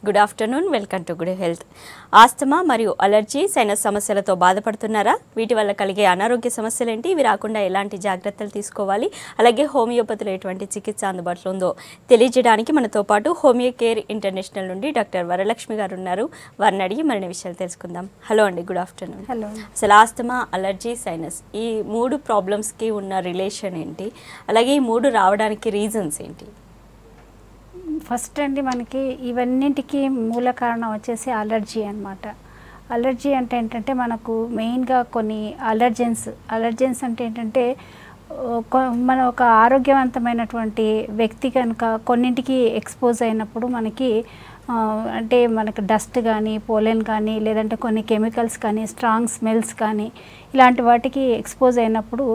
Good afternoon, welcome to good health. Asthma మరియు allergy sinus సమస్యలతో బాధపడుతున్నారా? వీటి వల్ల కలిగే అనారోగ్య సమస్యలు ఏంటి? ఇవి రాకుండా ఎలాంటి జాగ్రత్తలు తీసుకోవాలి? అలాగే హోమియోపతిలో ఎటువంటి చికిత్స అందుబాటులో ఉందో తెలియజేయడానికి మనతో పాటు హోమియో కేర్ ఇంటర్నేషనల్ నుండి డాక్టర్ వరలక్ష్మి గారు ఉన్నారు. వారిని అడిగి మరిన్ని విషయాలు తెలుసుకుందాం. హలో అండి, గుడ్ ఆఫ్టర్నూన్. హలో. అసలు ఆస్తమా, అలర్జీ, సైనస్ ఈ మూడు ప్రాబ్లమ్స్కి ఉన్న రిలేషన్ ఏంటి? అలాగే ఈ మూడు రావడానికి రీజన్స్ ఏంటి? ఫస్ట్ అండి, మనకి ఇవన్నింటికి మూల కారణం వచ్చేసి అలర్జీ అన్నమాట. అలర్జీ అంటే ఏంటంటే మనకు మెయిన్గా కొన్ని అలర్జెన్స్ అంటే ఏంటంటే మన ఒక ఆరోగ్యవంతమైనటువంటి వ్యక్తి కనుక కొన్నింటికి ఎక్స్పోజ్ అయినప్పుడు మనకి అంటే మనకు డస్ట్ కానీ, పోలెన్ కానీ, లేదంటే కొన్ని కెమికల్స్ కానీ, స్ట్రాంగ్ స్మెల్స్ కానీ ఇలాంటి వాటికి ఎక్స్పోజ్ అయినప్పుడు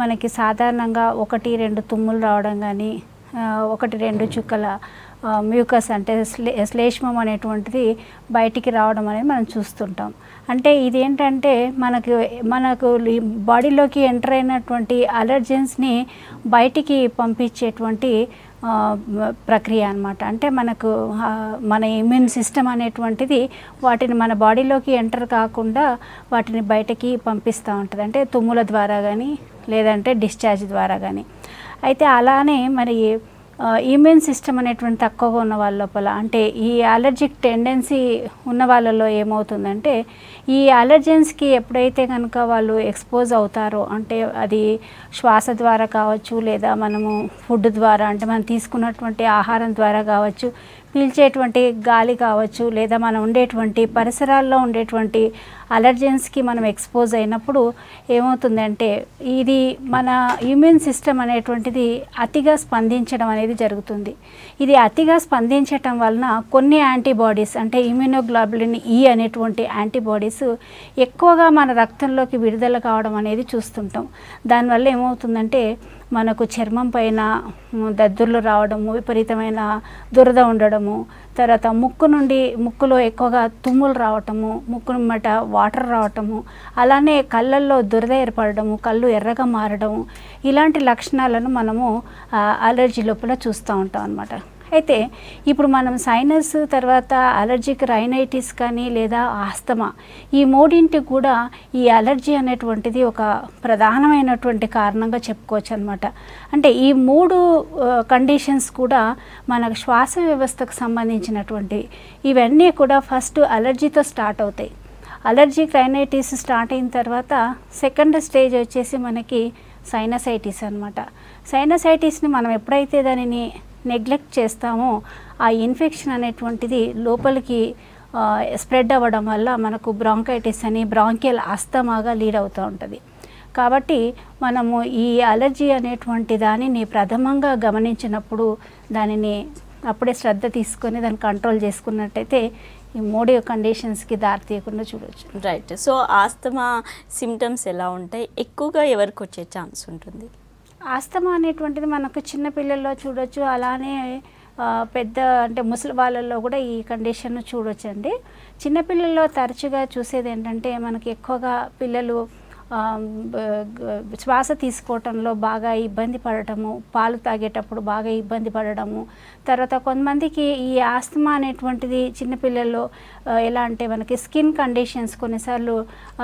మనకి సాధారణంగా 1-2 తుమ్ములు రావడం కానీ, 1-2 చుక్కల మ్యూకస్ అంటే శ్లేష్మం అనేటువంటిది బయటికి రావడం అనేది మనం చూస్తుంటాం. అంటే ఇదేంటంటే మనకు బాడీలోకి ఎంటర్ అయినటువంటి అలర్జెన్స్ని బయటికి పంపించేటువంటి ప్రక్రియ అన్నమాట. అంటే మన ఇమ్యూన్ సిస్టమ్ అనేటువంటిది వాటిని మన బాడీలోకి ఎంటర్ కాకుండా వాటిని బయటికి పంపిస్తూ ఉంటుంది. అంటే తుమ్ముల ద్వారా కానీ, లేదంటే డిశ్చార్జ్ ద్వారా కానీ. అయితే అలానే మరి ఇమ్యూన్ సిస్టమ్ అనేటువంటి తక్కువగా ఉన్న వాళ్ళ లోపల, అంటే ఈ అలర్జిక్ టెండెన్సీ ఉన్న వాళ్ళలో ఏమవుతుందంటే ఈ అలర్జెన్స్కి ఎప్పుడైతే కనుక వాళ్ళు ఎక్స్పోజ్ అవుతారో, అంటే అది శ్వాస ద్వారా కావచ్చు, లేదా మనము ఫుడ్ ద్వారా, అంటే మనం తీసుకున్నటువంటి ఆహారం ద్వారా కావచ్చు, పీల్చేటువంటి గాలి కావచ్చు, లేదా మనం ఉండేటువంటి పరిసరాల్లో ఉండేటువంటి అలర్జెన్స్కి మనం ఎక్స్పోజ్ అయినప్పుడు ఏమవుతుందంటే ఇది మన ఇమ్యూన్ సిస్టమ్ అనేటువంటిది అతిగా స్పందించడం అనేది జరుగుతుంది. ఇది అతిగా స్పందించటం వలన కొన్ని యాంటీబాడీస్, అంటే ఇమ్యూనోగ్లోబులిన్ E అనేటువంటి యాంటీబాడీస్ ఎక్కువగా మన రక్తంలోకి విడుదల కావడం అనేది చూస్తుంటాం. దానివల్ల ఏమవుతుందంటే మనకు చర్మం పైన దద్దుర్లు రావడము, విపరీతమైన దురద ఉండడము, తర్వాత ముక్కులో ఎక్కువగా తుమ్ములు రావటము, ముక్కు మట వాటర్ రావటము, అలానే కళ్ళల్లో దురద ఏర్పడము, కళ్ళు ఎర్రగా మారడము, ఇలాంటి లక్షణాలను మనము అలర్జీ లోపల చూస్తూ ఉంటాం అన్నమాట. అయితే ఇప్పుడు మనం సైనస్, తర్వాత అలర్జిక్ రైనైటిస్ కానీ, లేదా ఆస్తమా, ఈ మూడింటికి కూడా ఈ అలర్జీ అనేటువంటిది ఒక ప్రధానమైనటువంటి కారణంగా చెప్పుకోవచ్చు అనమాట. అంటే ఈ మూడు కండిషన్స్ కూడా మనకు శ్వాస వ్యవస్థకు సంబంధించినటువంటివి. ఇవన్నీ కూడా ఫస్ట్ అలర్జీతో స్టార్ట్ అవుతాయి. అలర్జిక్ రైనైటిస్ స్టార్ట్ అయిన తర్వాత సెకండ్ స్టేజ్ వచ్చేసి మనకి సైనసైటిస్ అనమాట. సైనసైటిస్ని మనం ఎప్పుడైతే దానిని నెగ్లెక్ట్ చేస్తామో ఆ ఇన్ఫెక్షన్ అనేటువంటిది లోపలికి స్ప్రెడ్ అవ్వడం వల్ల మనకు బ్రాంకైటిస్ అని, బ్రాంకియల్ ఆస్తమాగా లీడ్ అవుతూ ఉంటుంది. కాబట్టి మనము ఈ అలర్జీ అనేటువంటి దానిని ప్రథమంగా గమనించినప్పుడు దానిని అప్పుడే శ్రద్ధ తీసుకొని దాన్ని కంట్రోల్ చేసుకున్నట్టయితే ఈ మూడు కండిషన్స్కి దారి తీయకుండా చూడవచ్చు. రైట్. సో ఆస్తమా సిమ్టమ్స్ ఎలా ఉంటాయి? ఎక్కువగా ఎవరికి వచ్చే ఛాన్స్ ఉంటుంది? ఆస్తమా అనేటువంటిది మనకు చిన్నపిల్లల్లో చూడొచ్చు, అలానే అంటే ముసలి వాళ్ళల్లో కూడా ఈ కండిషన్ చూడొచ్చండి. చిన్నపిల్లల్లో తరచుగా చూసేది ఏంటంటే మనకి ఎక్కువగా పిల్లలు శ్వాస తీసుకోవటంలో బాగా ఇబ్బంది పడటము, పాలు తాగేటప్పుడు బాగా ఇబ్బంది పడడము, తర్వాత కొంతమందికి ఈ ఆస్తమా అనేటువంటిది చిన్నపిల్లల్లో ఎలా అంటే మనకి స్కిన్ కండిషన్స్, కొన్నిసార్లు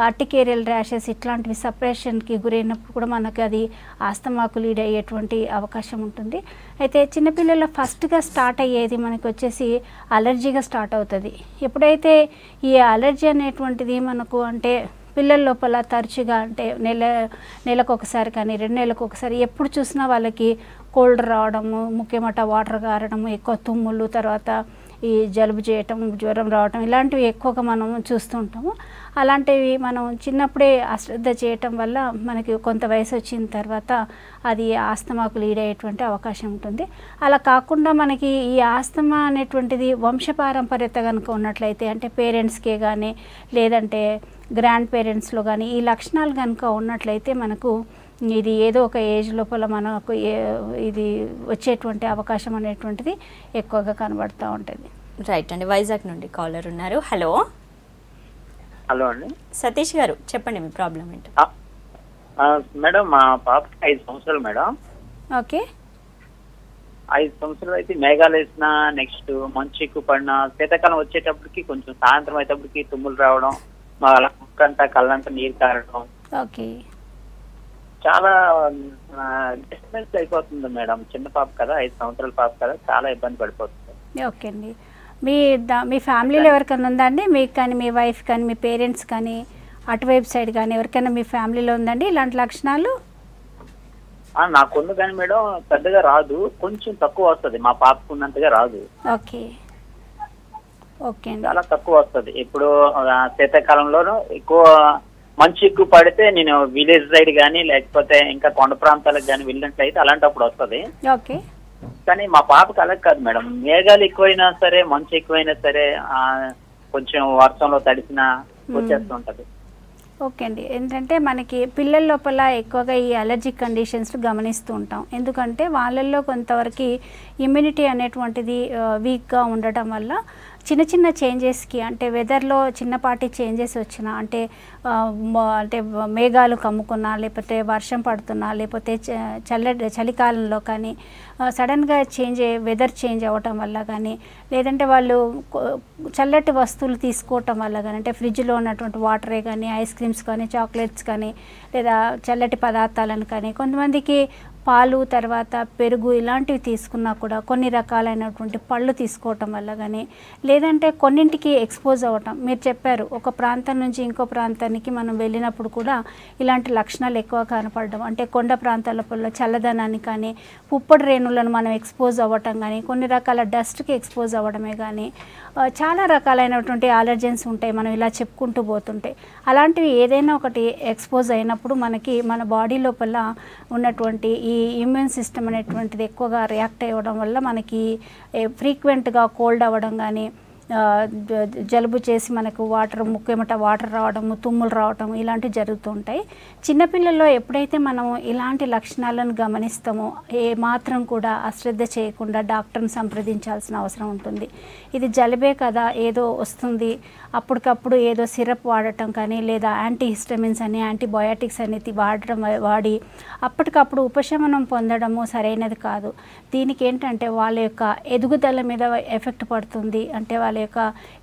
అర్టికేరియల్ ర్యాషెస్ ఇట్లాంటివి సపరేషన్కి గురైనప్పుడు కూడా మనకి అది ఆస్తమాకు లీడ్ అయ్యేటువంటి అవకాశం ఉంటుంది. అయితే చిన్నపిల్లల్లో ఫస్ట్గా స్టార్ట్ అయ్యేది మనకి వచ్చేసి అలర్జీగా స్టార్ట్ అవుతుంది. ఎప్పుడైతే ఈ అలర్జీ అనేటువంటిది మనకు అంటే పిల్లల లోపల తరచుగా, అంటే నెలకు ఒకసారి కానీ 2 నెలలకు ఒకసారి ఎప్పుడు చూసినా వాళ్ళకి కోల్డ్ రావడము, ముఖ్యమట వాటర్ గారడము, ఎక్కువ తుమ్ములు, తర్వాత ఈ జలుబు చేయటం, జ్వరం రావటం, ఇలాంటివి ఎక్కువగా మనం చూస్తుంటాము. అలాంటివి మనం చిన్నప్పుడే అశ్రద్ధ చేయటం వల్ల మనకి కొంత వయసు వచ్చిన తర్వాత అది ఆస్తమాకు లీడ్ అయ్యేటువంటి అవకాశం ఉంటుంది. అలా కాకుండా మనకి ఈ ఆస్తమా అనేటువంటిది వంశపారంపర్యత కనుక ఉన్నట్లయితే, అంటే పేరెంట్స్కే కానీ, లేదంటే గ్రాండ్ పేరెంట్స్లో కానీ ఈ లక్షణాలు కనుక ఉన్నట్లయితే మనకు ఇది ఏదో ఒక ఏజ్ లోపల మనకు ఇది వచ్చేటువంటి అవకాశం అనేటువంటిది ఎక్కువగా కనబడుతూ ఉంటుంది. రైట్ అండి. వైజాగ్ నుండి కాలర్ ఉన్నారు. హలో. హలో అండి, సతీష్ గారు చెప్పండి, మీ ప్రాబ్లం ఏంటో. మేడం మా పాపకి 5 సంవత్సరాలు మేడం. ఓకే. 5 సంవత్సరాలు అయితే మేఘాలు వేసిన, నెక్స్ట్ మంచు ఎక్కువ పడిన, శీతాకాలం వచ్చేటప్పటికి కొంచెం సాయంత్రం అయ్యేటప్పటికి తుమ్ములు రావడం, మా ముక్కంతా కళ్ళంతా నీరు కారడం, ఓకే చాలా డిస్టర్బెన్స్ అయిపోతుంది మేడం. చిన్న పాప కదా, 5 సంవత్సరాల పాప కదా, చాలా ఇబ్బంది పడిపోతుంది. ఓకే అండి. మీ ఫ్యామిలీలో ఎవరికైనా ఉందా అండి? మీకు కానీ, మీ వైఫ్ కానీ, మీ పేరెంట్స్ కానీ, అటువైపు సైడ్ కానీ ఎవరికైనా మీ ఫ్యామిలీలో ఉందండి ఇలాంటి లక్షణాలు? నాకుంది కానీ మేడం పెద్దగా రాదు, కొంచెం తక్కువ వస్తుంది. మా పాపకు ఉన్నంతగా రాదు. ఓకే ఓకే అండి. చాలా తక్కువ వస్తుంది. ఇప్పుడు శీతాకాలంలోనూ ఎక్కువ మంచు ఎక్కువ పడితే నేను విలేజ్ సైడ్ కానీ లేకపోతే ఇంకా కొండ ప్రాంతాలకు కానీ వెళ్ళినట్లయితే అలాంటప్పుడు వస్తుంది. ఓకే. కానీ మా పాపకు అలా కాదు మేడం. మేఘాలు ఎక్కువైనా సరే, మంచు ఎక్కువైనా సరే, కొంచెం వర్షంలో తడిసినా వచ్చేస్తుంటది. ఓకే అండి. ఏంటంటే మనకి పిల్లల లోపల ఎక్కువగా ఈ అలర్జిక్ కండిషన్స్ గమనిస్తూ ఉంటాం. ఎందుకంటే వాళ్ళల్లో కొంతవరకు ఇమ్యూనిటీ అనేటువంటిది వీక్గా ఉండటం వల్ల చిన్న చిన్న చేంజెస్కి, అంటే వెదర్లో చిన్నపాటి చేంజెస్ వచ్చినా, అంటే మేఘాలు కమ్ముకున్నా, లేకపోతే వర్షం పడుతున్నా, లేకపోతే చలికాలంలో కానీ సడన్గా వెదర్ చేంజ్ అవ్వటం వల్ల కానీ, లేదంటే వాళ్ళు చల్లటి వస్తువులు తీసుకోవటం వల్ల కానీ, అంటే ఫ్రిడ్జ్లో ఉన్నటువంటి వాటరే కానీ, ఐస్ క్రీమ్స్ కానీ, చాక్లెట్స్ కానీ, లేదా చల్లటి పదార్థాలను కానీ, కొంతమందికి పాలు, తర్వాత పెరుగు ఇలాంటివి తీసుకున్నా కూడా, కొన్ని రకాలైనటువంటి పళ్ళు తీసుకోవటం వల్ల కానీ, లేదంటే కొన్నింటికి ఎక్స్పోజ్ అవ్వటం. మీరు చెప్పారు ఒక ప్రాంతం నుంచి ఇంకో ప్రాంతానికి మనం వెళ్ళినప్పుడు కూడా ఇలాంటి లక్షణాలు ఎక్కువ కనపడడం, అంటే కొండ ప్రాంతాల చల్లదనాన్ని కానీ, పుప్పొడి రేణులను మనం ఎక్స్పోజ్ అవ్వటం కానీ, కొన్ని రకాల డస్ట్కి ఎక్స్పోజ్ అవ్వడమే కానీ, చాలా రకాలైనటువంటి అలర్జెన్స్ ఉంటాయి మనం ఇలా చెప్పుకుంటూ పోతుంటే. అలాంటివి ఏదైనా ఒకటి ఎక్స్పోజ్ అయినప్పుడు మనకి మన బాడీ లోపల ఉన్నటువంటి ఈ ఇమ్యూన్ సిస్టమ్ అనేటువంటిది ఎక్కువగా రియాక్ట్ అవ్వడం వల్ల మనకి ఫ్రీక్వెంట్గా కోల్డ్ అవ్వడం కానీ, జలుబు చేసి మనకు ముఖ్యమట వాటర్ రావడము, తుమ్ములు రావటం ఇలాంటివి జరుగుతూ ఉంటాయి. చిన్నపిల్లల్లో ఎప్పుడైతే మనం ఇలాంటి లక్షణాలను గమనిస్తామో ఏ మాత్రం కూడా అశ్రద్ధ చేయకుండా డాక్టర్ని సంప్రదించాల్సిన అవసరం ఉంటుంది. ఇది జలుబే కదా, ఏదో వస్తుంది, అప్పటికప్పుడు ఏదో సిరప్ వాడటం కానీ, లేదా యాంటీహిస్టమిన్స్ అని, యాంటీబయాటిక్స్ అనేది వాడి అప్పటికప్పుడు ఉపశమనం పొందడము సరైనది కాదు. దీనికి ఏంటంటే వాళ్ళ యొక్క ఎదుగుదల మీద ఎఫెక్ట్ పడుతుంది. అంటే వాళ్ళ యొక్క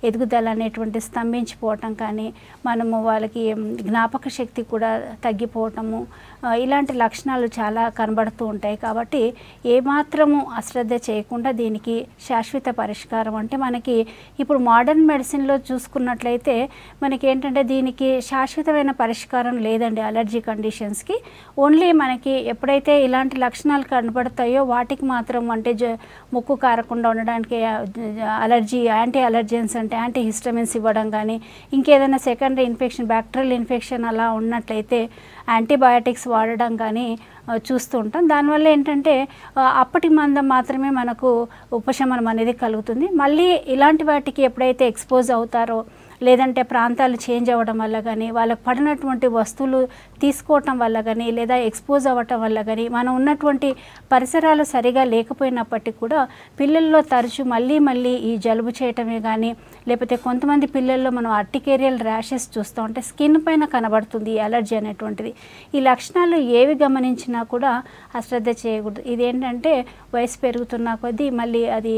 ఎదుగుదల అనేటువంటి స్తంభించిపోవటం కానీ, మనము వాళ్ళకి జ్ఞాపక శక్తి కూడా తగ్గిపోవటము, ఇలాంటి లక్షణాలు చాలా కనబడుతూ ఉంటాయి. కాబట్టి ఏమాత్రము అశ్రద్ధ చేయకుండా దీనికి శాశ్వత పరిష్కారం, అంటే మనకి ఇప్పుడు మోడర్న్ మెడిసిన్లో చూసుకున్నట్లయితే మనకి ఏంటంటే దీనికి శాశ్వతమైన పరిష్కారం లేదండి అలర్జీ కండిషన్స్కి. ఓన్లీ మనకి ఎప్పుడైతే ఇలాంటి లక్షణాలు కనబడతాయో వాటికి మాత్రం, అంటే ముక్కు కారకుండా ఉండడానికి యాంటీ అలర్జెన్స్ అంటే యాంటీహిస్టమిన్స్ ఇవ్వడం కానీ, ఇంకేదైనా సెకండరీ ఇన్ఫెక్షన్, బ్యాక్టీరియల్ ఇన్ఫెక్షన్ అలా ఉన్నట్లయితే యాంటీబయాటిక్స్ వాడడం కానీ చూస్తూ ఉంటాం. దానివల్ల ఏంటంటే అప్పటి మందం మాత్రమే మనకు ఉపశమనం అనేది కలుగుతుంది. మళ్ళీ ఇలాంటి వాటికి ఎప్పుడైతే ఎక్స్పోజ్ అవుతారో, లేదంటే ప్రాంతాలు చేంజ్ అవ్వడం వల్ల కానీ, వాళ్ళకు పడినటువంటి వస్తువులు తీసుకోవటం వల్ల కానీ, లేదా ఎక్స్పోజ్ అవ్వటం వల్ల కానీ, మనం ఉన్నటువంటి పరిసరాలు సరిగా లేకపోయినప్పటికీ కూడా పిల్లల్లో తరచు మళ్ళీ ఈ జలుబు చేయటమే కానీ, లేకపోతే కొంతమంది పిల్లల్లో మనం అర్టికేరియల్ ర్యాషెస్ చూస్తాం, అంటే స్కిన్ పైన కనబడుతుంది ఈ అలర్జీ అనేటువంటిది. ఈ లక్షణాలు ఏవి గమనించినా కూడా అశ్రద్ధ చేయకూడదు. ఇదేంటంటే వయసు పెరుగుతున్న కొద్దీ మళ్ళీ అది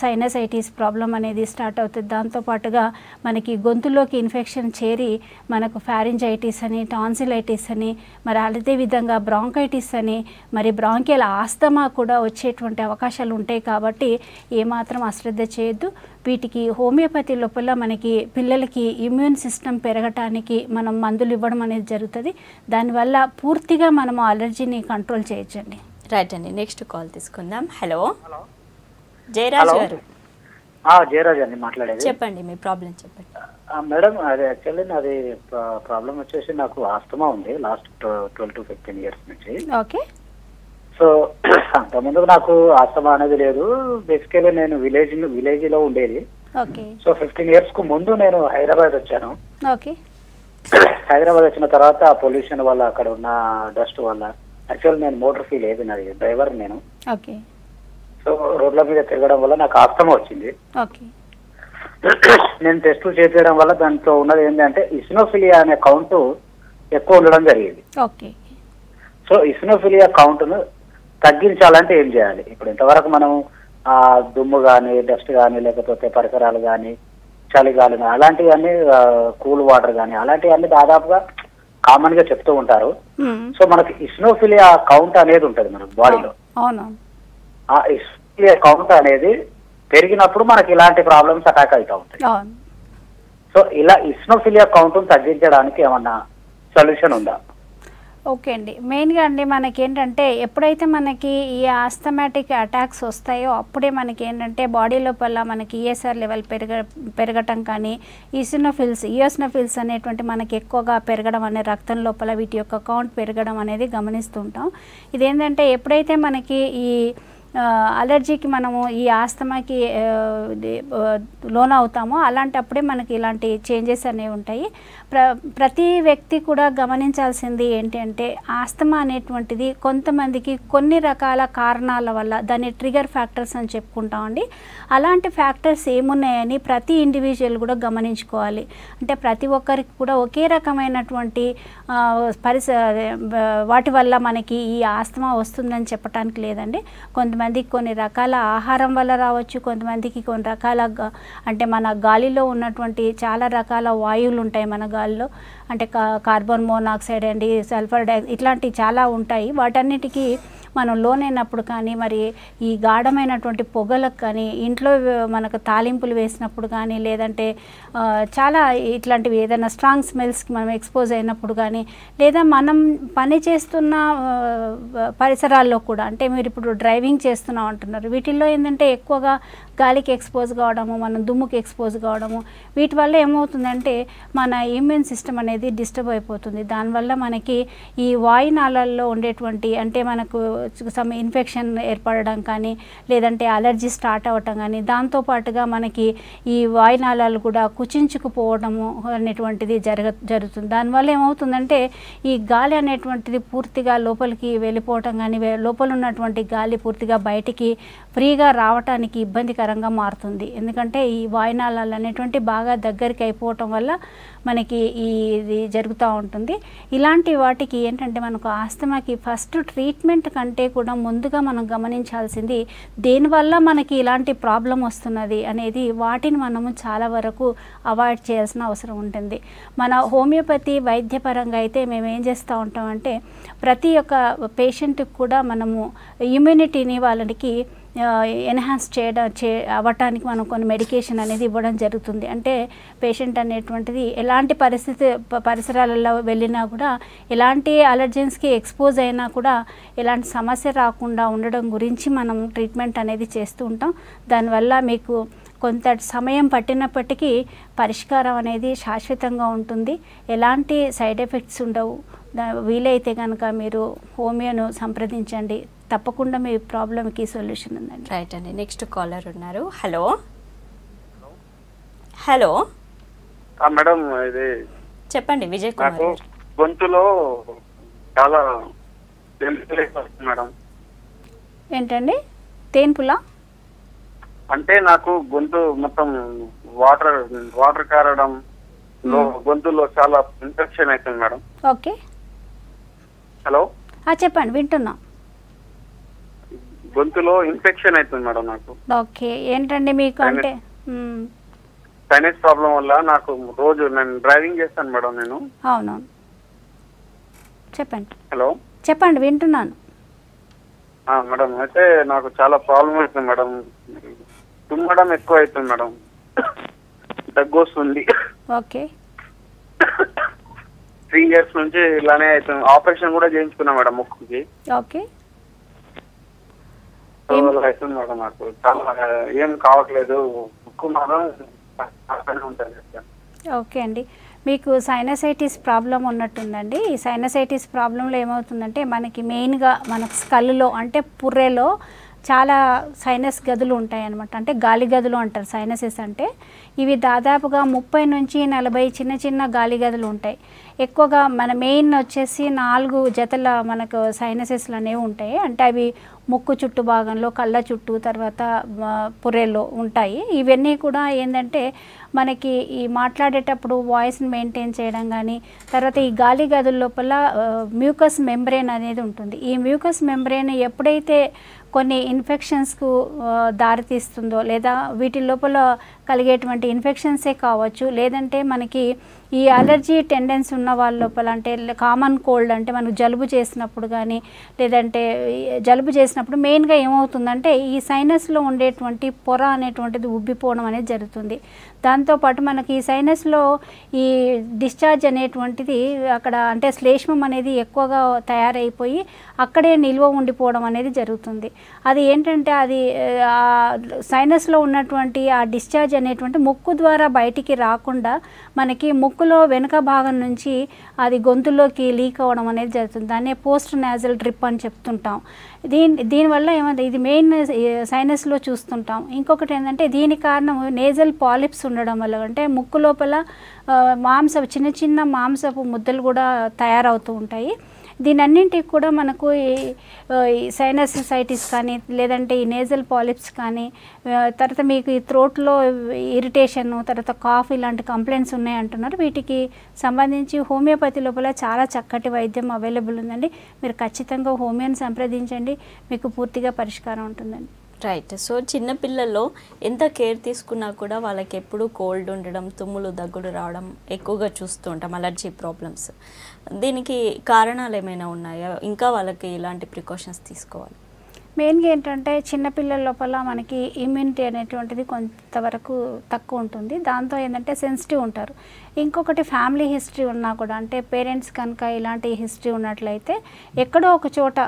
సైనసైటిస్ ప్రాబ్లం అనేది స్టార్ట్ అవుతుంది. దాంతోపాటుగా మనకి గొంతులోకి ఇన్ఫెక్షన్ చేరి మనకు ఫ్యారింజైటిస్ అని, టాన్సిలైటిస్ అని, మరి అదే విధంగా బ్రాంకైటిస్ అని, మరి బ్రాంకియల్ ఆస్తమా కూడా వచ్చేటువంటి అవకాశాలు ఉంటాయి. కాబట్టి ఏమాత్రం అశ్రద్ధ చేయొద్దు. వీటికి హోమియోపతి లోపల మనకి పిల్లలకి ఇమ్యూన్ సిస్టమ్ పెరగటానికి మనం మందులు ఇవ్వడం అనేది జరుగుతుంది. దానివల్ల పూర్తిగా మనము అలర్జీని కంట్రోల్ చేయొచ్చండి. రైట్ అండి. నెక్స్ట్ కాల్ తీసుకుందాం. హలో జయరాజ్ గారు. జయరాజ్ అండి మాట్లాడేది. చెప్పండి, మీ ప్రాబ్లం చెప్పండి. మేడం, అది యాక్చువల్లీ నాది ప్రాబ్లం వచ్చేసి నాకు ఆస్తమా ఉంది లాస్ట్ 12 to 15 years నుంచి. ఓకే. సో అంతకుముందు నాకు ఆస్తమా అనేది లేదు. బేసికలీ నేను విలేజ్ లో ఉండేది. ఓకే. సో 15 years కు ముందు నేను హైదరాబాద్ వచ్చాను. ఓకే. హైదరాబాద్ వచ్చిన తర్వాత పొల్యూషన్ వల్ల, అక్కడ ఉన్న డస్ట్ వల్ల, యాక్చువల్ నేను మోటార్ ఫీల్ ఏది, నాది డ్రైవర్ నేను. ఓకే. సో రోడ్ల మీద తిరగడం వల్ల నాకు ఆస్తమా వచ్చింది. ఓకే. నేను టెస్టులు చేయించడం వల్ల దాంట్లో ఉన్నది ఏంటంటే ఇసినోఫిలియా అనే కౌంట్ ఎక్కువ ఉండడం జరిగింది. ఓకే. సో ఇసినోఫిలియా కౌంట్ను తగ్గించాలంటే ఏం చేయాలి? ఇప్పుడు ఇంతవరకు మనం దుమ్ము కానీ, డస్ట్ కానీ, లేకపోతే పరిసరాలు కానీ, చలిగాలి కానీ, అలాంటివన్నీ కూల్ వాటర్ కానీ, అలాంటివన్నీ దాదాపుగా కామన్ గా చెప్తూ ఉంటారు. సో మనకి ఇస్నోఫిలియా కౌంట్ అనేది ఉంటుంది మనకు బాడీలో. ఆ ఇస్నోఫిలియా కౌంట్ అనేది పెరిగినప్పుడు మనకి ఇలాంటి ప్రాబ్లమ్స్ అటాక్ అవుతూ ఉంటాయి. సో ఇలా ఇస్నోఫిలియా కౌంట్ తగ్గించడానికి ఏమన్నా సొల్యూషన్ ఉందా? ఓకే అండి, మెయిన్గా అండి మనకి ఏంటంటే ఎప్పుడైతే మనకి ఈ ఆస్థమాటిక్ అటాక్స్ వస్తాయో అప్పుడే మనకి ఏంటంటే బాడీ లోపల మనకి ఈఎస్ఆర్ లెవెల్ పెరగటం కానీ ఈయోసినోఫిల్స్ అనేటువంటి మనకి ఎక్కువగా పెరగడం అనే రక్తం లోపల వీటి యొక్క కౌంట్ పెరగడం అనేది గమనిస్తుంటాం. ఇదేంటంటే ఎప్పుడైతే మనకి ఈ అలర్జీకి మనము ఈ ఆస్తమాకి లోన్ అవుతామో అలాంటప్పుడే మనకి ఇలాంటి చేంజెస్ అనేవి ఉంటాయి. ప్రతి వ్యక్తి కూడా గమనించాల్సింది ఏంటి అంటే ఆస్తమా అనేటువంటిది కొంతమందికి కొన్ని రకాల కారణాల వల్ల దాన్ని ట్రిగర్ ఫ్యాక్టర్స్ అని చెప్పుకుంటామండి. అలాంటి ఫ్యాక్టర్స్ ఏమున్నాయని ప్రతి ఇండివిజువల్ కూడా గమనించుకోవాలి. అంటే ప్రతి ఒక్కరికి కూడా ఒకే రకమైనటువంటి వాటి వల్ల మనకి ఈ ఆస్తమా వస్తుందని చెప్పడానికి లేదండి. కొంతమందికి కొన్ని రకాల ఆహారం వల్ల రావచ్చు, కొంతమందికి కొన్ని రకాల అంటే మన గాలిలో ఉన్నటువంటి చాలా రకాల వాయువులు ఉంటాయి మన గాలిలో, అంటే కార్బన్ మోనాక్సైడ్ అండి, సల్ఫర్ డైఆక్సైడ్ ఇట్లాంటివి చాలా ఉంటాయి. వాటన్నిటికీ మనం లోనైనప్పుడు కానీ మరి ఈ గాఢమైనటువంటి పొగలకు కానీ ఇంట్లో మనకు తాలింపులు వేసినప్పుడు కానీ లేదంటే చాలా ఇట్లాంటివి ఏదైనా స్ట్రాంగ్ స్మెల్స్కి మనం ఎక్స్పోజ్ అయినప్పుడు కానీ లేదా మనం పని చేస్తున్న పరిసరాల్లో కూడా అంటే మీరు ఇప్పుడు డ్రైవింగ్ చేస్తున్నాం అంటున్నారు, వీటిల్లో ఏంటంటే ఎక్కువగా గాలికి ఎక్స్పోజ్ కావడము, మనం దుమ్ముకి ఎక్స్పోజ్ కావడము, వీటి వల్ల ఏమవుతుందంటే మన ఇమ్యూన్ సిస్టమ్ అనేది డిస్టర్బ్ అయిపోతుంది. దానివల్ల మనకి ఈ వాయునాళాల్లో ఉండేటువంటి అంటే మనకు సమ్ ఇన్ఫెక్షన్ ఏర్పడడం కానీ లేదంటే అలర్జీ స్టార్ట్ అవ్వటం కానీ దాంతోపాటుగా మనకి ఈ వాయునాళాలు కూడా కుచించుకుపోవడము అనేటువంటిది జరుగుతుంది. దానివల్ల ఏమవుతుందంటే ఈ గాలి అనేటువంటిది పూర్తిగా లోపలికి వెళ్ళిపోవటం కానీ లోపల ఉన్నటువంటి గాలి పూర్తిగా బయటికి ఫ్రీగా రావటానికి ఇబ్బందికరంగా మారుతుంది. ఎందుకంటే ఈ వాయునాళాలు అనేటువంటి బాగా దగ్గరికి అయిపోవటం వల్ల మనకి ఇది జరుగుతూ ఉంటుంది. ఇలాంటి వాటికి ఏంటంటే మనకు ఆస్తమాకి ఫస్ట్ ట్రీట్మెంట్ కంటే కూడా ముందుగా మనం గమనించాల్సింది దేనివల్ల మనకి ఇలాంటి ప్రాబ్లం వస్తున్నది అనేది వాటిని మనము చాలా వరకు అవాయిడ్ చేయాల్సిన అవసరం ఉంటుంది. మన హోమియోపతి వైద్యపరంగా అయితే మేము ఏం చేస్తూ ఉంటామంటే ప్రతి ఒక్క పేషెంట్కి కూడా మనము ఇమ్యూనిటీని వాళ్ళకి ఎన్హాన్స్ అవ్వటానికి మనం కొన్ని మెడికేషన్ అనేది ఇవ్వడం జరుగుతుంది. అంటే పేషెంట్ అనేటువంటిది ఎలాంటి పరిసరాలలో వెళ్ళినా కూడా ఎలాంటి అలర్జెన్స్కి ఎక్స్పోజ్ అయినా కూడా ఎలాంటి సమస్య రాకుండా ఉండడం గురించి మనం ట్రీట్మెంట్ అనేది చేస్తూ ఉంటాం. దానివల్ల మీకు కొంత సమయం పట్టినప్పటికీ పరిష్కారం అనేది శాశ్వతంగా ఉంటుంది, ఎలాంటి సైడ్ ఎఫెక్ట్స్ ఉండవు. వీలైతే కనుక మీరు హోమియోను సంప్రదించండి, తప్పకుండా మీ ప్రాబ్లంకి సొల్యూషన్ ఉందండి. రైట్ అండి. నెక్స్ట్ కాలర్ ఉన్నారు. హలో హలో మేడం, ఇది చెప్పండి విజయ్ కుమార్ గారు. గొంతులో చాలా మేడం. ఏంటండి తేన్పులా? అంటే నాకు గొంతు మొత్తం వాటర్ కారడం, గొంతులో చాలా ఇన్ఫెక్షన్ అవుతుంది మేడం. ఓకే, హలో చెప్పండి వింటున్నా. గొంతులో ఇన్ఫెక్షన్ అవుతుంది మేడం నాకు. ఓకే, ఏంటండి మీకు అంటే సైనస్ ప్రాబ్లం వల్ల నాకు రోజు నేను డ్రైవింగ్ చేస్తాను మేడం నేను. అవునవును, చెప్పండి. హలో చెప్పండి వింటున్నాను. మేడం, అయితే నాకు చాలా ప్రాబ్లం అవుతుంది మేడం. తుమ్మడం ఎక్కువ అవుతుంది మేడం, దగ్గు వస్తుంది. ఓకే, 3 years నుంచి ఇలానే అవుతుంది. ఆపరేషన్ కూడా చేయించుకున్నా మేడం ముక్కుకి. ఓకే, అవుతుంది మేడం. నాకు చాలా ఏం కావట్లేదు, ముక్కు మాత్రం ఉంటుంది. ఓకే అండి, మీకు సైనసైటిస్ ప్రాబ్లం ఉన్నట్టుందండి. ఈ సైనసైటిస్ ప్రాబ్లంలో ఏమవుతుందంటే మనకి మెయిన్గా మనకు స్కల్లో అంటే పుర్రెలో చాలా సైనస్ గదులు ఉంటాయి అన్నమాట. అంటే గాలి గదులు అంటారు సైనసెస్ అంటే. ఇవి దాదాపుగా 30 నుంచి 40 చిన్న చిన్న గాలి గదులు ఉంటాయి. ఎక్కువగా మన మెయిన్ వచ్చేసి 4 జతల మనకు సైనసెస్లు అనేవి ఉంటాయి. అంటే అవి ముక్కు చుట్టూ భాగంలో, కళ్ళ చుట్టూ, తర్వాత పుర్రెల్లో ఉంటాయి. ఇవన్నీ కూడా ఏంటంటే మనకి ఈ మాట్లాడేటప్పుడు వాయిస్ని మెయింటైన్ చేయడం కానీ, తర్వాత ఈ గాలి గదుల లోపల మ్యూకస్ మెంబ్రేన్ అనేది ఉంటుంది. ఈ మ్యూకస్ మెంబ్రేన్ ఎప్పుడైతే కొన్ని ఇన్ఫెక్షన్స్కు దారితీస్తుందో, లేదా వీటి లోపల కలిగేటువంటి ఇన్ఫెక్షన్సే కావచ్చు, లేదంటే మనకి ఈ అలర్జీ టెండెన్సీ ఉన్న వాళ్ళ లోపల, అంటే కామన్ కోల్డ్ అంటే మనకు జలుబు చేసినప్పుడు కానీ, లేదంటే జలుబు చేసినప్పుడు మెయిన్గా ఏమవుతుందంటే ఈ సైనస్లో ఉండేటువంటి పొర అనేటువంటిది ఉబ్బిపోవడం అనేది జరుగుతుంది. దాంతోపాటు మనకి ఈ సైనస్లో ఈ డిశ్చార్జ్ అనేటువంటిది అక్కడ అంటే శ్లేష్మం అనేది ఎక్కువగా తయారైపోయి అక్కడే నిల్వ ఉండిపోవడం అనేది జరుగుతుంది. అది ఏంటంటే అది సైనస్లో ఉన్నటువంటి ఆ డిశ్చార్జ్ అనేటువంటి ముక్కు ద్వారా బయటికి రాకుండా మనకి ముక్కులో వెనుక భాగం నుంచి అది గొంతులోకి లీక్ అవ్వడం అనేది జరుగుతుంది. దాన్నే పోస్ట్ నాజల్ డ్రిప్ అని చెప్తుంటాం. దీనివల్ల ఏమంటే ఇది మెయిన్ సైనస్లో చూస్తుంటాం. ఇంకొకటి ఏంటంటే దీని కారణం నేజల్ పాలిప్స్ ఉండడం వల్ల, అంటే ముక్కు లోపల మాంసపు చిన్న చిన్న మాంసపు ముద్దలు కూడా తయారవుతూ ఉంటాయి. దీనన్నింటికి కూడా మనకు ఈ సైనసైటిస్ కానీ, లేదంటే ఈ నేజల్ పాలిప్స్ కానీ, తర్వాత మీకు ఈ థ్రోట్లో ఇరిటేషన్, తర్వాత కాఫ్ ఇలాంటి కంప్లైంట్స్ ఉన్నాయి అంటున్నారు. వీటికి సంబంధించి హోమియోపతి లోపల చాలా చక్కటి వైద్యం అవైలబుల్ ఉందండి. మీరు ఖచ్చితంగా హోమియోని సంప్రదించండి, మీకు పూర్తిగా పరిష్కారం ఉంటుందండి. రైట్. సో చిన్నపిల్లల్లో ఎంత కేర్ తీసుకున్నా కూడా వాళ్ళకి ఎప్పుడు కోల్డ్ ఉండడం, తుమ్ములు, దగ్గులు రావడం ఎక్కువగా చూస్తూ ఉంటాం, అలర్జీ ప్రాబ్లమ్స్. దీనికి కారణాలు ఏమైనా ఉన్నాయా? ఇంకా వాళ్ళకి ఇలాంటి ప్రికాషన్స్ తీసుకోవాలి? మెయిన్గా ఏంటంటే చిన్నపిల్లల లోపల మనకి ఇమ్యూనిటీ అనేటువంటిది కొంతవరకు తక్కువ ఉంటుంది. దాంతో ఏంటంటే సెన్సిటివ్ ఉంటారు. ఇంకొకటి ఫ్యామిలీ హిస్టరీ ఉన్నా కూడా, అంటే పేరెంట్స్ కనుక ఇలాంటి హిస్టరీ ఉన్నట్లయితే, ఎక్కడో ఒక చోట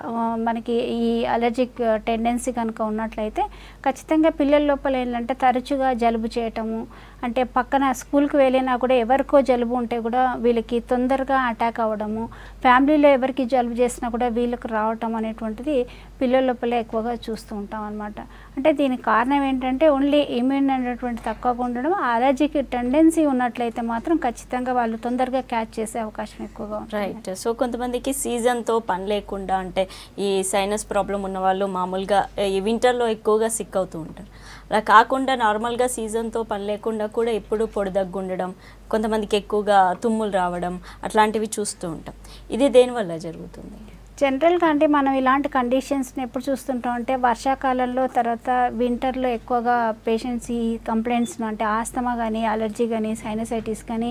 మనకి ఈ అలర్జిక్ టెండెన్సీ కనుక ఉన్నట్లయితే ఖచ్చితంగా పిల్లల లోపల ఏంటంటే తరచుగా జలుబు చేయటము, అంటే పక్కన స్కూల్కి వెళ్ళినా కూడా ఎవరికో జలుబు ఉంటే కూడా వీళ్ళకి తొందరగా అటాక్ అవ్వడము, ఫ్యామిలీలో ఎవరికి జలుబు చేసినా కూడా వీళ్ళకి రావటం అనేటువంటిది పిల్లల లోపల ఎక్కువగా చూస్తూ ఉంటాం అన్నమాట. అంటే దీనికి కారణం ఏంటంటే ఓన్లీ ఇమ్యూన్ అనేటువంటి తక్కువగా ఉండడం. అలర్జిక్ టెండెన్సీ ఉన్నట్లయితే మాత్రం ఖచ్చితంగా వాళ్ళు తొందరగా క్యాచ్ చేసే అవకాశం ఎక్కువగా ఉంటుంది. రైట్. సో కొంతమందికి సీజన్తో పని లేకుండా, అంటే ఈ సైనస్ ప్రాబ్లం ఉన్న వాళ్ళు మామూలుగా ఈ వింటర్లో ఎక్కువగా సిక్ అవుతూ ఉంటారు. అలా కాకుండా నార్మల్గా సీజన్తో పని లేకుండా కూడా ఎప్పుడు పొడి దగ్గు ఉండడం, కొంతమందికి ఎక్కువగా తుమ్ములు రావడం, అట్లాంటివి చూస్తూ ఉంటాం. ఇది దేనివల్ల జరుగుతుంది? జనరల్గా అంటే మనం ఇలాంటి కండిషన్స్ని ఎప్పుడు చూస్తుంటాం అంటే వర్షాకాలంలో, తర్వాత వింటర్లో ఎక్కువగా పేషెంట్స్ ఈ కంప్లైంట్స్ను, అంటే ఆస్తమా కానీ, అలర్జీ కానీ, సైనసైటిస్ కానీ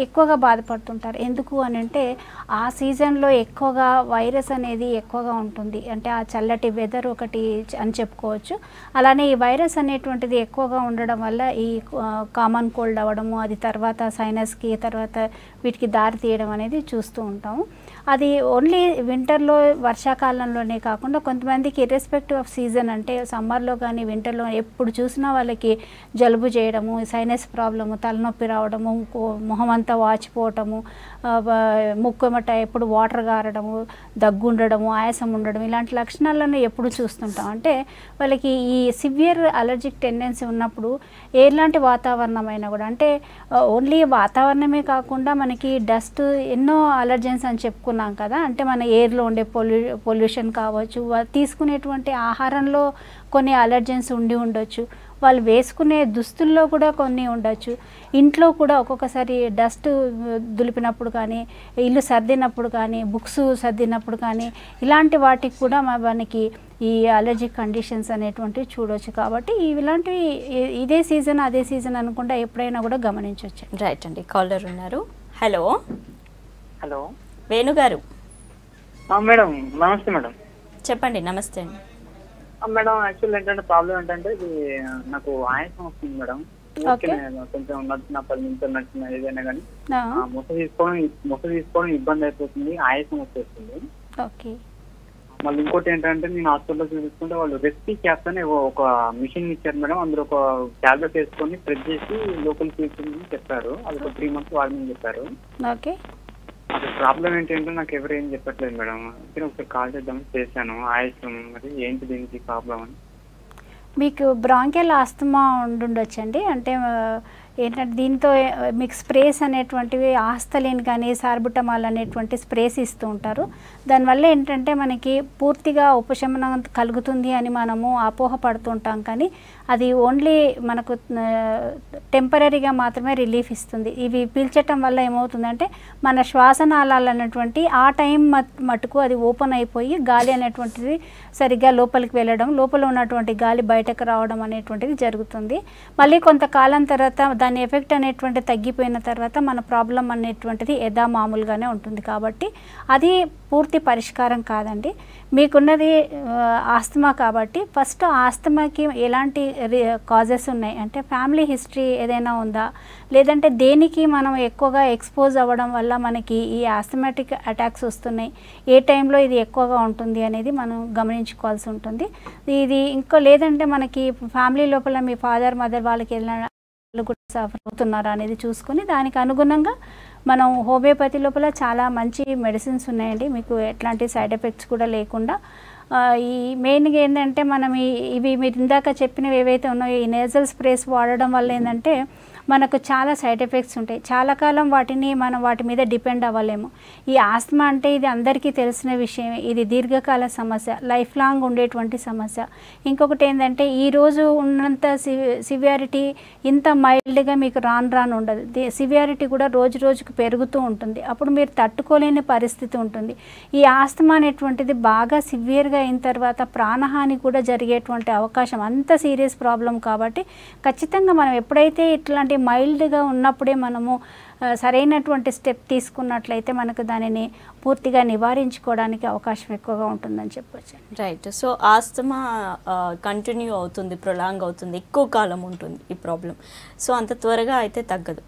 ఎక్కువగా బాధపడుతుంటారు. ఎందుకు అని అంటే ఆ సీజన్లో ఎక్కువగా వైరస్ అనేది ఎక్కువగా ఉంటుంది. అంటే ఆ చల్లటి వెదర్ ఒకటి అని చెప్పుకోవచ్చు. అలానే ఈ వైరస్ అనేటువంటిది ఎక్కువగా ఉండడం వల్ల ఈ కామన్ కోల్డ్ అవ్వడము, అది తర్వాత సైనస్కి, తర్వాత వీటికి దారి తీయడం అనేది చూస్తూ ఉంటాము. అది ఓన్లీ వింటర్లో, వర్షాకాలంలోనే కాకుండా కొంతమందికి ఇర్రెస్పెక్టివ్ ఆఫ్ సీజన్, అంటే సమ్మర్లో కానీ వింటర్లో ఎప్పుడు చూసినా వాళ్ళకి జలుబు చేయడము, సైనస్ ప్రాబ్లము, తలనొప్పి రావడము, మొహం అంతా వాచిపోవటము, ముక్కుమట ఎప్పుడు వాటర్ గారడము, దగ్గు ఉండడము, ఆయాసం ఉండడం, ఇలాంటి లక్షణాలను ఎప్పుడు చూస్తుంటాం. అంటే వాళ్ళకి ఈ సివియర్ అలర్జిక్ టెండెన్సీ ఉన్నప్పుడు ఎలాంటి వాతావరణమైనా కూడా, అంటే ఓన్లీ వాతావరణమే కాకుండా మనకి డస్ట్, ఎన్నో అలర్జెన్స్ అని చెప్పుకున్నాం కదా, అంటే మన ఎయిర్లో ఉండే పొల్యూషన్ కావచ్చు, తీసుకునేటువంటి ఆహారంలో కొన్ని అలర్జెన్స్ ఉండి ఉండొచ్చు, వాళ్ళు వేసుకునే దుస్తుల్లో కూడా కొన్ని ఉండొచ్చు, ఇంట్లో కూడా ఒక్కొక్కసారి డస్ట్ దులిపినప్పుడు కానీ, ఇల్లు సర్దినప్పుడు కానీ, బుక్స్ సర్దినప్పుడు కానీ, ఇలాంటి వాటికి కూడా మనకి ఈ అలర్జిక్ కండిషన్స్ అనేటువంటివి చూడవచ్చు. కాబట్టి ఇలాంటివి ఇదే సీజన్ అదే సీజన్ అనకుండా ఎప్పుడైనా కూడా గమనించవచ్చు. రైట్ అండి. కాలర్ ఉన్నారు. హలో. హలో వేణుగారు మేడం, నమస్తే మేడం. చెప్పండి. నమస్తే అండి. మేడం, యాక్చువల్ ఏంటంటే ప్రాబ్లం ఏంటంటే ఇది నాకు ఆయాసం వస్తుంది మేడం. కొంచెం నచ్చిన 10 నిమిషాలు నచ్చిన ఏదైనా కానీ ముస తీసుకోవడం ఇబ్బంది అయిపోతుంది, ఆయాసం వచ్చేస్తుంది. ఓకే. మళ్ళీ ఇంకోటి ఏంటంటే నేను హాస్పిటల్లో చూపించుకుంటే వాళ్ళు రెస్పీ క్యాప్స్ అని ఒక మిషన్ ఇచ్చారు మేడం. అందులో ఒక టాబ్లెట్ వేసుకొని ప్రెస్ చేసి లోపలికి తీసుకుని చెప్పారు. అది ఒక 3 months వాడమని చెప్పారు. ఓకే. అది ప్రాబ్లం ఏంటంటే నాకు ఎవరు ఏం చెప్పట్లేదు మేడం. ఒకసారి కాల్ చేద్దామని చేశాను. ఆయాసం, మరి ఏంటి దీనికి ప్రాబ్లం అని. మీకు బ్రాంకియల్ ఆస్తమా ఉండుండొచ్చండి. అంటే ఏంటంటే దీంతో మీకు స్ప్రేస్ అనేటువంటివి ఆస్తలిన్ కానీ సార్బుటమాల్ అనేటువంటి స్ప్రేస్ ఇస్తూ ఉంటారు. దానివల్ల ఏంటంటే మనకి పూర్తిగా ఉపశమనం కలుగుతుంది అని మనము అపోహ పడుతుంటాం, కానీ అది ఓన్లీ మనకు టెంపరీగా మాత్రమే రిలీఫ్ ఇస్తుంది. ఇవి పీల్చటం వల్ల ఏమవుతుందంటే మన శ్వాసనాళాలు అనేటువంటి ఆ టైం మటుకు అది ఓపెన్ అయిపోయి గాలి అనేటువంటిది సరిగ్గా లోపలికి వెళ్ళడం, లోపల ఉన్నటువంటి గాలి బయటకు రావడం అనేటువంటిది జరుగుతుంది. మళ్ళీ కొంతకాలం తర్వాత దాని ఎఫెక్ట్ అనేటువంటి తగ్గిపోయిన తర్వాత మన ప్రాబ్లం అనేటువంటిది యథామామూలుగానే ఉంటుంది. కాబట్టి అది పూర్తి పరిష్కారం కాదండి. మీకున్నది ఆస్తమా కాబట్టి ఫస్ట్ ఆస్తమాకి ఎలాంటి కాజెస్ ఉన్నాయి అంటే ఫ్యామిలీ హిస్టరీ ఏదైనా ఉందా, లేదంటే దేనికి మనం ఎక్కువగా ఎక్స్పోజ్ అవ్వడం వల్ల మనకి ఈ ఆస్తమాటిక్ అటాక్స్ వస్తున్నాయి, ఏ టైంలో ఇది ఎక్కువగా ఉంటుంది అనేది మనం గమనించుకోవాల్సి ఉంటుంది. ఇది ఇంకో లేదంటే మనకి ఫ్యామిలీ లోపల మీ ఫాదర్ మదర్ వాళ్ళకి ఏదైనా కూడా సఫర్ అవుతున్నారా అనేది చూసుకొని దానికి అనుగుణంగా మనం హోమియోపతి లోపల చాలా మంచి మెడిసిన్స్ ఉన్నాయండి, మీకు ఎట్లాంటి సైడ్ ఎఫెక్ట్స్ కూడా లేకుండా. ఈ మెయిన్గా ఏంటంటే మనం ఇవి మీరు ఇందాక చెప్పినవి ఏవైతే ఉన్నాయో ఈ నేజల్ స్ప్రేస్ వాడడం వల్ల ఏంటంటే మనకు చాలా సైడ్ ఎఫెక్ట్స్ ఉంటాయి. చాలా కాలం మనం వాటి మీద డిపెండ్ అవ్వలేము. ఈ ఆస్తమా అంటే ఇది అందరికీ తెలిసిన విషయమే, ఇది దీర్ఘకాల సమస్య, లైఫ్ లాంగ్ ఉండేటువంటి సమస్య. ఇంకొకటి ఏంటంటే ఈరోజు ఉన్నంత సివియారిటీ ఇంత మైల్డ్గా మీకు రాను ఉండదు. సివియారిటీ కూడా రోజు రోజుకు పెరుగుతూ ఉంటుంది. అప్పుడు మీరు తట్టుకోలేని పరిస్థితి ఉంటుంది. ఈ ఆస్తమా అనేటువంటిది బాగా సివియర్గా అయిన తర్వాత ప్రాణహాని కూడా జరిగేటువంటి అవకాశం, అంత సీరియస్ ప్రాబ్లం. కాబట్టి ఖచ్చితంగా మనం ఎప్పుడైతే ఇట్లాంటి మైల్డ్గా ఉన్నప్పుడే మనము సరైనటువంటి స్టెప్ తీసుకున్నట్లయితే మనకు దానిని పూర్తిగా నివారించుకోవడానికి అవకాశం ఎక్కువగా ఉంటుందని చెప్పొచ్చు. రైట్. సో ఆస్తమా కంటిన్యూ అవుతుంది, ప్రొలాంగ్ అవుతుంది, ఎక్కువ కాలం ఉంటుంది ఈ ప్రాబ్లం. సో అంత త్వరగా అయితే తగ్గదు.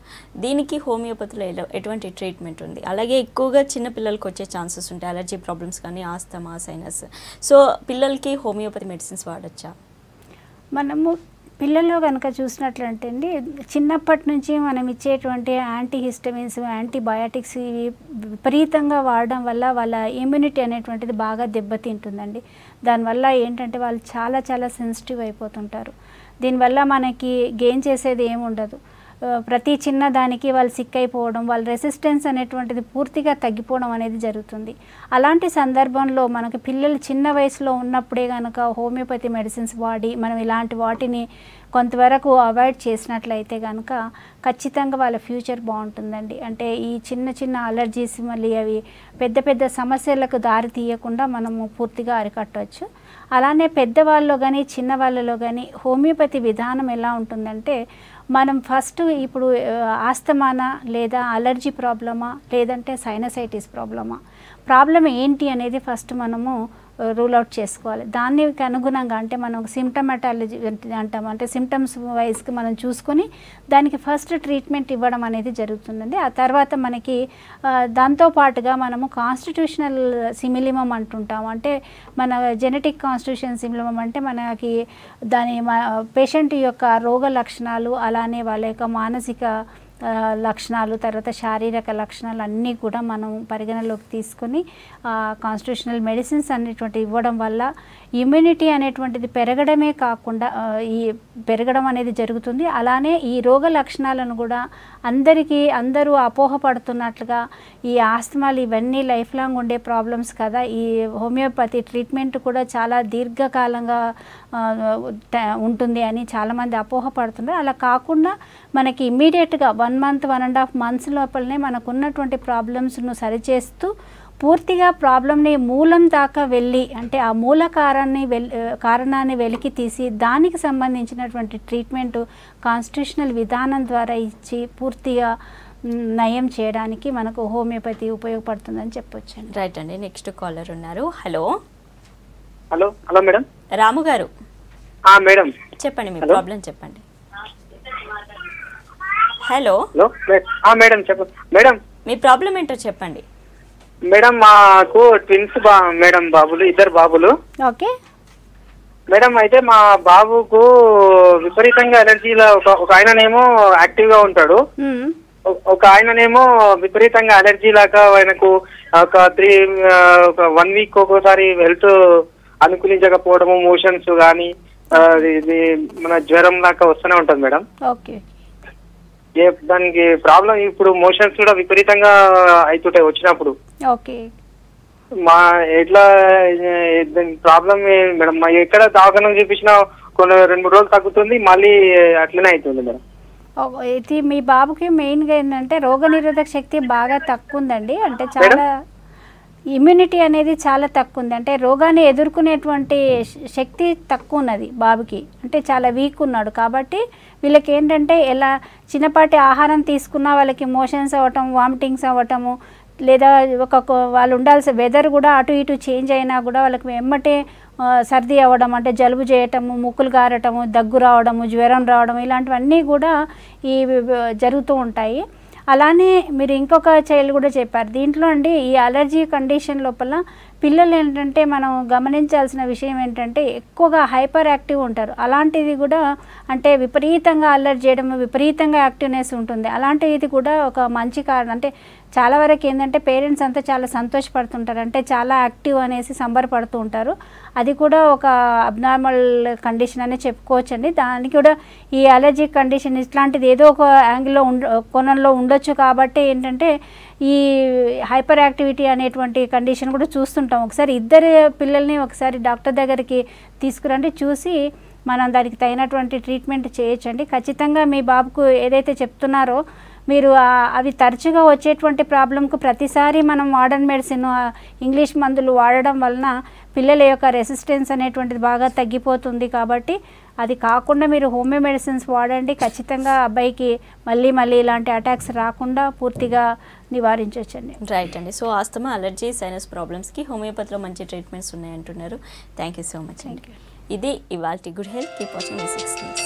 దీనికి హోమియోపతిలో ఎటువంటి ట్రీట్మెంట్ ఉంది? అలాగే ఎక్కువగా చిన్న పిల్లలకి వచ్చే ఛాన్సెస్ ఉంటాయి, అలర్జీ ప్రాబ్లమ్స్ కానీ ఆస్తమా, సైనస్. సో పిల్లలకి హోమియోపతి మెడిసిన్స్ వాడచ్చా? మనము పిల్లల్లో కనుక చూసినట్లంటే అండి, చిన్నప్పటి నుంచి మనం ఇచ్చేటువంటి యాంటీహిస్టమిన్స్, యాంటీబయాటిక్స్ ఇవి విపరీతంగా వాడడం వల్ల వాళ్ళ ఇమ్యూనిటీ అనేటువంటిది బాగా దెబ్బతింటుందండి. దానివల్ల ఏంటంటే వాళ్ళు చాలా చాలా సెన్సిటివ్ అయిపోతుంటారు. దీనివల్ల మనకి గెయిన్ చేసేది ఏముండదు. ప్రతి చిన్న దానికి వాళ్ళు సిక్ అయిపోవడం, వాళ్ళ రెసిస్టెన్స్ అనేటువంటిది పూర్తిగా తగ్గిపోవడం అనేది జరుగుతుంది. అలాంటి సందర్భంలో మనకి పిల్లలు చిన్న వయసులో ఉన్నప్పుడే కనుక హోమియోపతి మెడిసిన్స్ వాడి మనం ఇలాంటి వాటిని కొంతవరకు అవాయిడ్ చేసినట్లయితే కనుక ఖచ్చితంగా వాళ్ళ ఫ్యూచర్ బాగుంటుందండి. అంటే ఈ చిన్న చిన్న అలర్జీస్ మళ్ళీ అవి పెద్ద పెద్ద సమస్యలకు దారి తీయకుండా మనము పూర్తిగా అరికట్టవచ్చు. అలానే పెద్దవాళ్ళలో కానీ చిన్నవాళ్ళలో కానీ హోమియోపతి విధానం ఎలా ఉంటుందంటే, మనం ఫస్ట్ ఇప్పుడు ఆస్తమానా లేదా అలర్జీ ప్రాబ్లమా లేదంటే సైనసైటిస్ ప్రాబ్లమ్ ఏంటి అనేది ఫస్ట్ మనము రూల్ అవుట్ చేసుకోవాలి. దానికి అనుగుణంగా అంటే మనం సిమ్టమాటాలజీ అంటాం, అంటే సిమ్టమ్స్ వైజ్కి మనం చూసుకొని దానికి ఫస్ట్ ట్రీట్మెంట్ ఇవ్వడం అనేది జరుగుతుందండి. ఆ తర్వాత మనకి దాంతోపాటుగా మనము కాన్స్టిట్యూషనల్ సిమిలిమం అంటుంటాం. అంటే మన జెనెటిక్ కాన్స్టిట్యూషన్ సిమిలిమం అంటే మనకి దాని పేషెంట్ యొక్క రోగ లక్షణాలు, అలానే వాళ్ళ యొక్క మానసిక లక్షణాలు, తర్వాత శారీరక లక్షణాలు అన్నీ కూడా మనం పరిగణలోకి తీసుకొని కాన్స్టిట్యూషనల్ మెడిసిన్స్ అనేటువంటి ఇవ్వడం వల్ల ఇమ్యూనిటీ అనేటువంటిది పెరగడమే కాకుండా ఈ పెరగడం అనేది జరుగుతుంది. అలానే ఈ రోగ లక్షణాలను కూడా అందరూ అపోహపడుతున్నట్లుగా ఈ ఆస్తమాలు ఇవన్నీ లైఫ్ లాంగ్ ఉండే ప్రాబ్లమ్స్ కదా, ఈ హోమియోపతి ట్రీట్మెంట్ కూడా చాలా దీర్ఘకాలంగా ఉంటుంది అని చాలామంది అపోహపడుతున్నారు. అలా కాకుండా మనకి ఇమ్మీడియట్గా 1 month 1.5 months లోపలనే మనకు ఉన్నటువంటి ప్రాబ్లమ్స్ను సరిచేస్తూ పూర్తిగా ప్రాబ్లంని మూలం దాకా వెళ్ళి, అంటే ఆ మూల కారణాన్ని వెలికి తీసి దానికి సంబంధించినటువంటి ట్రీట్మెంట్ కాన్స్టిట్యూషనల్ విధానం ద్వారా ఇచ్చి పూర్తిగా నయం చేయడానికి మనకు హోమియోపతి ఉపయోగపడుతుందని చెప్పొచ్చు. రైట్ అండి. నెక్స్ట్ కాలర్ ఉన్నారు. Hello hello hello madam. Ramu garu madam చెప్పండి, మీ ప్రాబ్లం చెప్పండి. హలో హలో మేడం చెప్పండి మేడం. మీ ప్రాబ్లం ఏంటో చెప్పండి మేడం. మాకు ట్విన్స్ మేడం, బాబులు, 2 బాబులు. ఓకే మేడం, అయితే మా బాబుకు విపరీతంగా అలర్జీలో ఒక ఆయననేమో యాక్టివ్ గా ఉంటాడు, ఒక ఆయననేమో విపరీతంగా అలర్జీ లాగా ఆయనకు ఒక 1 week ఒక్కోసారి హెల్త్ అనుకూలించకపోవడము, మోషన్స్ కానీ మన జ్వరం లాగా వస్తూనే ఉంటుంది మేడం. ఓకే దానికి ప్రాబ్లం ఇప్పుడు మోషన్స్ కూడా విపరీతంగా అవుతుంటాయి వచ్చినప్పుడు. ఓకే. మా ఎట్లా ప్రాబ్లం మేడం, ఎక్కడ దవాఖాన చూపించినా కొన్ని 2-3 రోజులు తగ్గుతుంది, మళ్ళీ అట్లనే అవుతుంది మేడం. ఇది మీ బాబుకి మెయిన్గా ఏంటంటే రోగనిరోధక శక్తి బాగా తక్కువ ఉందండి. అంటే చాలా ఇమ్యూనిటీ అనేది చాలా తక్కువ ఉంది. అంటే రోగాన్ని ఎదుర్కొనేటువంటి శక్తి తక్కువ ఉన్నది బాబుకి. అంటే చాలా వీక్ ఉన్నాడు. కాబట్టి వీళ్ళకి ఏంటంటే ఎలా చిన్నపాటి ఆహారం తీసుకున్నా వాళ్ళకి మోషన్స్ అవ్వటం, వామిటింగ్స్ అవ్వటము, లేదా వాళ్ళు ఉండాల్సిన వెదర్ కూడా అటు ఇటు చేంజ్ అయినా కూడా వాళ్ళకి వెమ్మటే సర్ది అవ్వడం, అంటే జలుబు చేయటము, ముక్కులు గారటము, దగ్గు రావడము, జ్వరం రావడం, ఇలాంటివన్నీ కూడా ఈ జరుగుతూ ఉంటాయి. అలానే మీరు ఇంకొక చైల్డ్ కూడా చెప్పారు. దీంట్లో అండి ఈ అలర్జీ కండిషన్ లోపల పిల్లలు ఏంటంటే మనం గమనించాల్సిన విషయం ఏంటంటే ఎక్కువగా హైపర్ యాక్టివ్ ఉంటారు. అలాంటిది కూడా అంటే విపరీతంగా అలర్జీ చేయడం, విపరీతంగా యాక్టివ్నెస్ ఉంటుంది. అలాంటిది కూడా ఒక మంచి కారణం. అంటే చాలా వరకు ఏంటంటే పేరెంట్స్ అంతా చాలా సంతోషపడుతుంటారు, అంటే చాలా యాక్టివ్ అనేసి సంబరపడుతూ ఉంటారు. అది కూడా ఒక అబ్నార్మల్ కండిషన్ అనే చెప్పుకోవచ్చండి. దానికి కూడా ఈ అలర్జీ కండిషన్ ఇట్లాంటిది ఏదో ఒక యాంగిల్లో కోణంలో ఉండొచ్చు. కాబట్టి ఏంటంటే ఈ హైపర్ యాక్టివిటీ అనేటువంటి కండిషన్ కూడా చూస్తుంటాం. ఒకసారి ఇద్దరు పిల్లల్ని ఒకసారి డాక్టర్ దగ్గరికి తీసుకురండి, చూసి మనం దానికి తగినటువంటి ట్రీట్మెంట్ చేయొచ్చండి. ఖచ్చితంగా మీ బాబుకు ఏదైతే చెప్తున్నారో మీరు అవి తరచుగా వచ్చేటువంటి ప్రాబ్లంకు ప్రతిసారి మనం మోడర్న్ మెడిసిన్, ఇంగ్లీష్ మందులు వాడడం వలన పిల్లల యొక్క రెసిస్టెన్స్ అనేటువంటిది బాగా తగ్గిపోతుంది. కాబట్టి అది కాకుండా మీరు హోమియో మెడిసిన్స్ వాడండి. ఖచ్చితంగా అబ్బాయికి మళ్ళీ ఇలాంటి అటాక్స్ రాకుండా పూర్తిగా నివారించవచ్చండి. రైట్ అండి. సో ఆస్తమా, అలర్జీ, సైనస్ ప్రాబ్లమ్స్కి హోమియోపతిలో మంచి ట్రీట్మెంట్స్ ఉన్నాయంటున్నారు. థ్యాంక్ యూ సో మచ్ అండి. ఇది ఇవాల్టి good health. Keep watching E6 news.